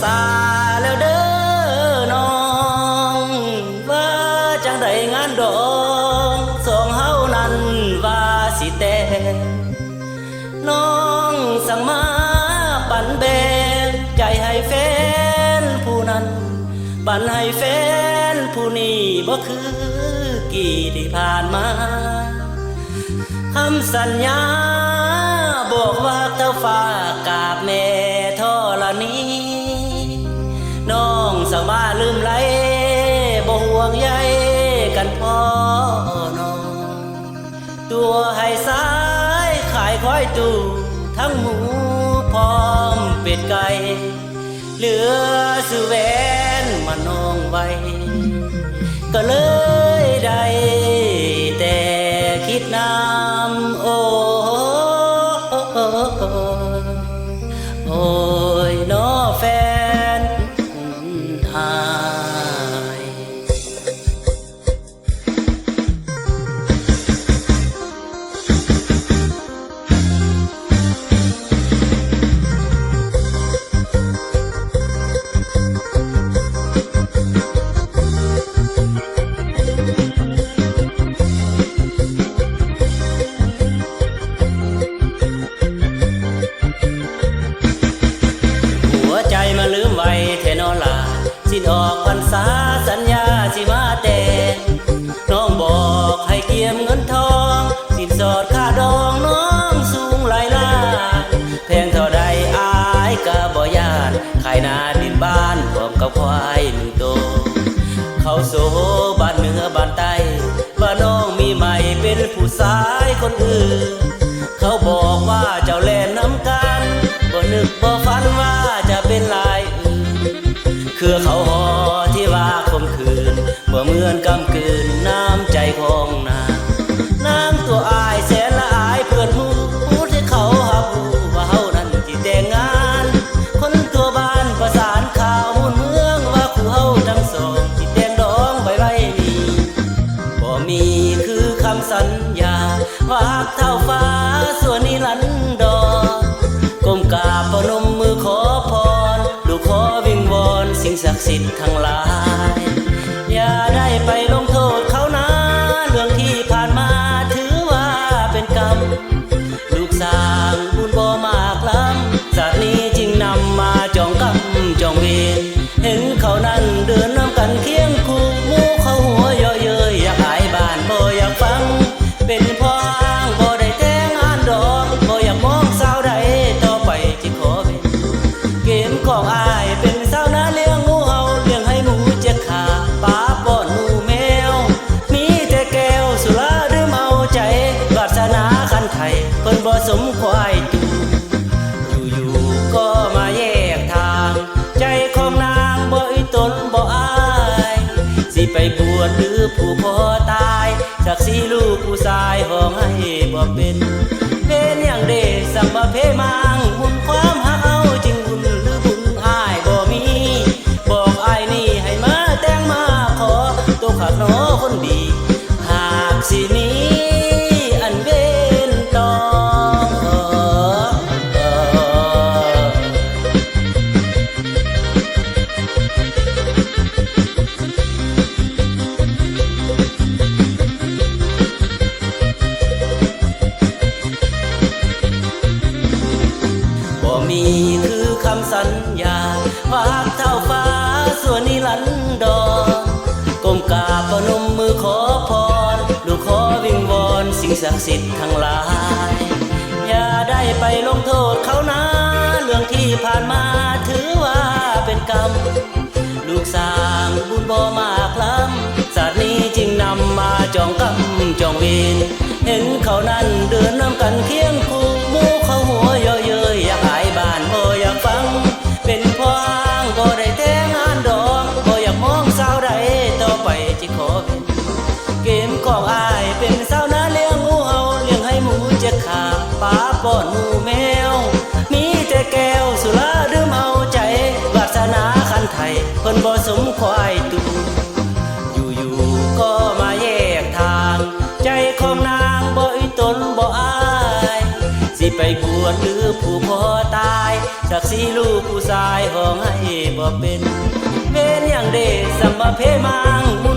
ษาแล้วเด้อน้องว่าจังใดงานดองสองเฮานั้นว่าสิแต่น้องสั่งมาปั่นแบนใจให้แฟนผู้นั้นปั่นให้แฟนผู้นี้บ่คือกี่ที่ผ่านมาคำสัญญาบอกว่าเจ้าฟ้ากราบแม่ธรณีน้องสั่งมาลืมไหลบ่ห่วงใยกันพ่อน้องตัวให้สายขายคอยตู่ทั้งหมูพร้อมเป็ดไก่เหลือสุแหวนมาน้องไว้ก็เลยได้แต่คิดน้ำโอ้ยน้อแฟนอายสิออกพรรษาสัญญาสิมาแต่งน้องบอกให้เกียมเงินทองสินสอดค่าดองน้องสูงหลายล้านแพงเท่าใดอายกะบ่ยานขายนาดินบ้านพร้อมกับควายหนึ่งตัวเขาโซบ้านเหนือบ้านใต้ว่าน้องมีใหม่เป็นผู้ชายคนอื่นเขาบอกว่าเจ้าแล่นน้ำกันบ่นึกบ่ฝันว่าจะเป็นลายคือเขาหอที่ว่าคมคืนบ่เหมือนกำกืนน้ำใจของนางตัวอายแสนละอายเพื่อนหมู่ที่เขาหับหูว่าเฮานั้นที่แต่งงานคนตัวบ้านประสานข่าวมุ่นเมืองว่าคู่เฮาทั้งสองที่แต่งดองไว้นี่บ่มีคือคำสัญญาว่าหักเท่าฟ้าส่วนนิรันดรก้มกราบประนมมือขอพรลูกขอวิงวอนสิ่งศักดิ์สิทธิ์ทั้งหลายอย่าได้ไปลงโทษเขานะเรื่องที่ผ่านมาถือว่าเป็นกรรมลูกสร้างบุญบ่มากล้ำศาสตร์นี้จึงนำมาจองกรรมจองเวรเห็นเขานั้นเดินน้ำกันเคียงคู่หมู่เขาหัวเยาะเย้ยอยากอายบ้านบ่อยากฟังเป็นพ่ออ้างบ่ได้แต่งงานดอกบ่อยากมองสาวใดต่อไปจิขอเป็นเกมของอายเป็นสาวนาเลี้ยงงูเห่าเลี้ยงให้หมูเจ็ดขาป้าป้อนหมูแมวมีแต่แก้วสุราดื่มเอาใจวาสนาคันไทยเพิ่นบ่สมควายตูอยู่ๆก็มาแยกทางใจของนางบ่อีตนบ่อายสิไปบวชหรือผู้พ่อตายจากสีลูกผู้ชายห้องให้บ่เป็นเพนอย่างเดสั่งบ่เพมังหุ่นความหักเอาจริงบุญหรือบุญอายบ่มีบอกอายนี่ให้มาแต่งมาขอตัวขักน้อคนดีหากสิมีอันเว้นต้องบ่มีคือคำสัญญาว่าหักเท่าฟ้าส่วนนิรันดรก้มกราบประนมมือขอพรลูกขอวิงวอนสิ่งศักดิ์สิทธิ์ทั้งหลายอย่าได้ไปลงโทษเขานะเรื่องที่ผ่านมาถือว่าเป็นกรรมลูกสร้างบุญบ่มากล้ำศาสตร์นี้จึงนำมาจองกรรมจองเวรเห็นเขานั้นเดินน้ำกันเคียงคู่หมู่เขาหัวเยาะเย้ยอยากอายบ้านบ่อยากฟังเป็นพ่ออ้างบ่ได้แต่งงานดอกบ่อยากมองสาวใดต่อไปจิขอเป็นเกมของอายเป็นสาวนาเลี้ยงงูเห่าเลี้ยงให้หมูเจ็ดขาป้าป้อนหมูแมวมีแต่แก้วสุราดื่มเอาใจวาสนาคันไทยเพิ่นบ่สมควายตูอยู่ๆก็มาแยกทางใจของนางบ่อีตนบ่อายสิไปบวชหรือผู้พ่อตาย ศักดิ์ศรีลูกผู้ชายห้องให้บ่เป็นเว้นอย่างเดสัมมาเพมังมุน